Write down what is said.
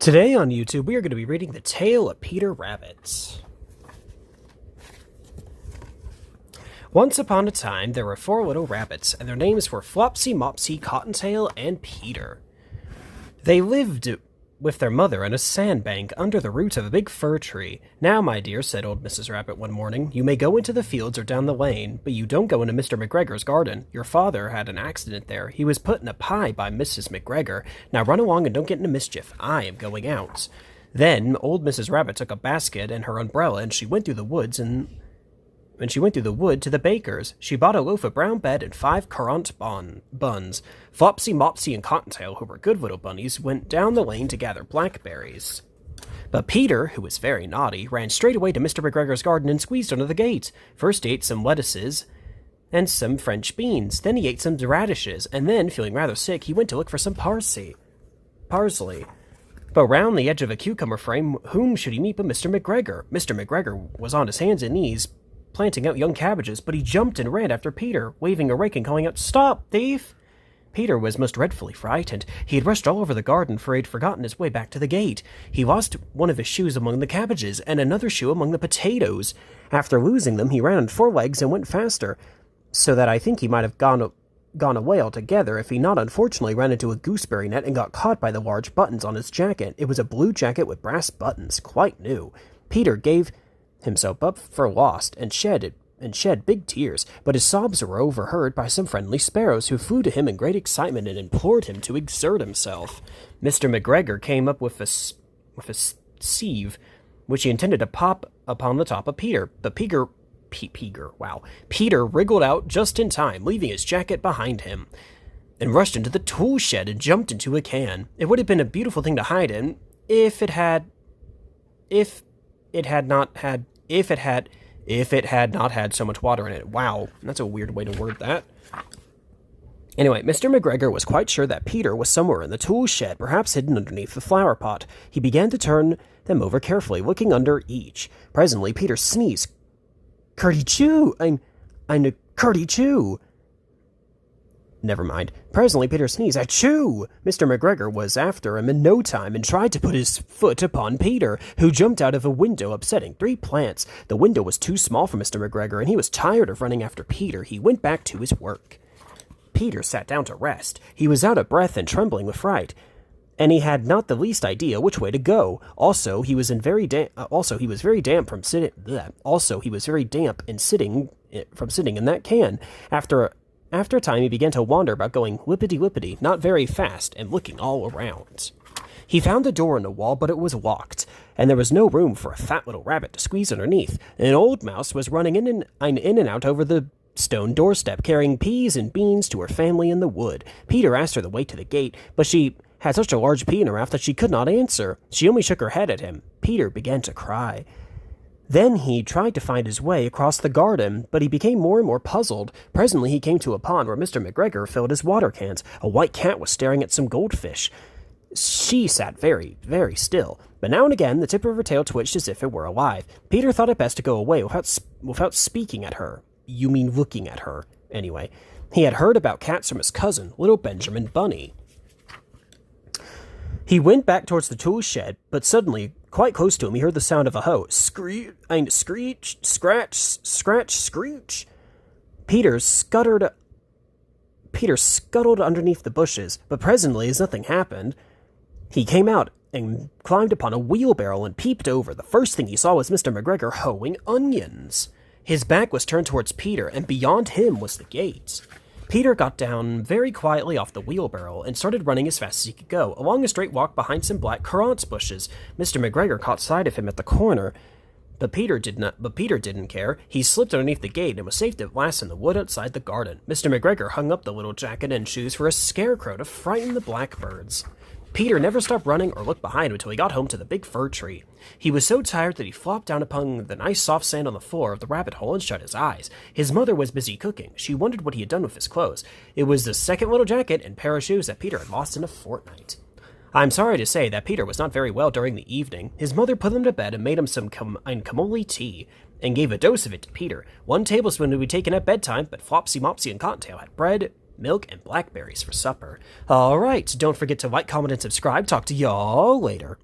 Today on YouTube, we are going to be reading The Tale of Peter Rabbit. Once upon a time, there were 4 little rabbits, and their names were Flopsy, Mopsy, Cottontail, and Peter. They lived with their mother in a sandbank under the roots of a big fir tree. "Now, my dear," said old Mrs. Rabbit one morning, "you may go into the fields or down the lane, but you don't go into Mr. McGregor's garden. Your father had an accident there. He was put in a pie by Mrs. McGregor. Now run along and don't get into mischief. I am going out." Then old Mrs. Rabbit took a basket and her umbrella, and she went through the woods to the baker's. She bought a loaf of brown bread and 5 currant buns. Flopsy, Mopsy, and Cottontail, who were good little bunnies, went down the lane to gather blackberries. But Peter, who was very naughty, ran straight away to Mr. McGregor's garden and squeezed under the gate. First he ate some lettuces and some French beans. Then he ate some radishes, and then, feeling rather sick, he went to look for some parsley. But round the edge of a cucumber frame, whom should he meet but Mr. McGregor? Mr. McGregor was on his hands and knees, planting out young cabbages, but he jumped and ran after Peter, waving a rake and calling out, "Stop, thief!" Peter was most dreadfully frightened. He had rushed all over the garden, for he had forgotten his way back to the gate. He lost one of his shoes among the cabbages, and another shoe among the potatoes. After losing them, he ran on 4 legs and went faster, so that I think he might have gone away altogether if he not unfortunately ran into a gooseberry net and got caught by the large buttons on his jacket. It was a blue jacket with brass buttons, quite new. Peter gave himself up for lost and shed big tears, but his sobs were overheard by some friendly sparrows who flew to him in great excitement and implored him to exert himself. Mr. McGregor came up with a sieve, which he intended to pop upon the top of Peter, but Peter wriggled out just in time, leaving his jacket behind him, and rushed into the tool shed and jumped into a can. It would have been a beautiful thing to hide in if it had not had so much water in it. Wow, that's a weird way to word that. Anyway, Mr. McGregor was quite sure that Peter was somewhere in the tool shed, perhaps hidden underneath the flower pot. He began to turn them over carefully, looking under each. Presently, Peter sneezed. "Curdy-choo! I'm a curdy-choo!" Never mind. Presently, Peter sneezed. "Achoo!" Mr. McGregor was after him in no time and tried to put his foot upon Peter, who jumped out of a window, upsetting 3 plants. The window was too small for Mr. McGregor, and he was tired of running after Peter. He went back to his work. Peter sat down to rest. He was out of breath and trembling with fright, and he had not the least idea which way to go. Also, he was very damp from sitting in that can. After a time, he began to wander about, going whippity-whippity, not very fast, and looking all around. He found a door in the wall, but it was locked, and there was no room for a fat little rabbit to squeeze underneath. An old mouse was running in and out over the stone doorstep, carrying peas and beans to her family in the wood. Peter asked her the way to the gate, but she had such a large pea in her mouth that she could not answer. She only shook her head at him. Peter began to cry. Then he tried to find his way across the garden, but he became more and more puzzled. Presently he came to a pond where Mr. McGregor filled his water cans. A white cat was staring at some goldfish. She sat very, very still, but now and again the tip of her tail twitched as if it were alive. Peter thought it best to go away without speaking at her. You mean looking at her. Anyway, he had heard about cats from his cousin, little Benjamin Bunny. He went back towards the tool shed, but suddenly, quite close to him, he heard the sound of a hoe. Screech, scratch, scratch, screech. Peter scuttled underneath the bushes, but presently, as nothing happened, he came out and climbed upon a wheelbarrow and peeped over. The first thing he saw was Mr. McGregor hoeing onions. His back was turned towards Peter, and beyond him was the gate. Peter got down very quietly off the wheelbarrow and started running as fast as he could go, along a straight walk behind some black currant bushes. Mr. McGregor caught sight of him at the corner, but Peter didn't care. He slipped underneath the gate and was safe at last in the wood outside the garden. Mr. McGregor hung up the little jacket and shoes for a scarecrow to frighten the blackbirds. Peter never stopped running or looked behind him until he got home to the big fir tree. He was so tired that he flopped down upon the nice soft sand on the floor of the rabbit hole and shut his eyes. His mother was busy cooking. She wondered what he had done with his clothes. It was the second little jacket and pair of shoes that Peter had lost in a fortnight. I'm sorry to say that Peter was not very well during the evening. His mother put him to bed and made him some camomile tea, and gave a dose of it to Peter. 1 tablespoon would be taken at bedtime, but Flopsy, Mopsy, and Cottontail had bread, milk, and blackberries for supper. Alright, don't forget to like, comment, and subscribe. Talk to y'all later.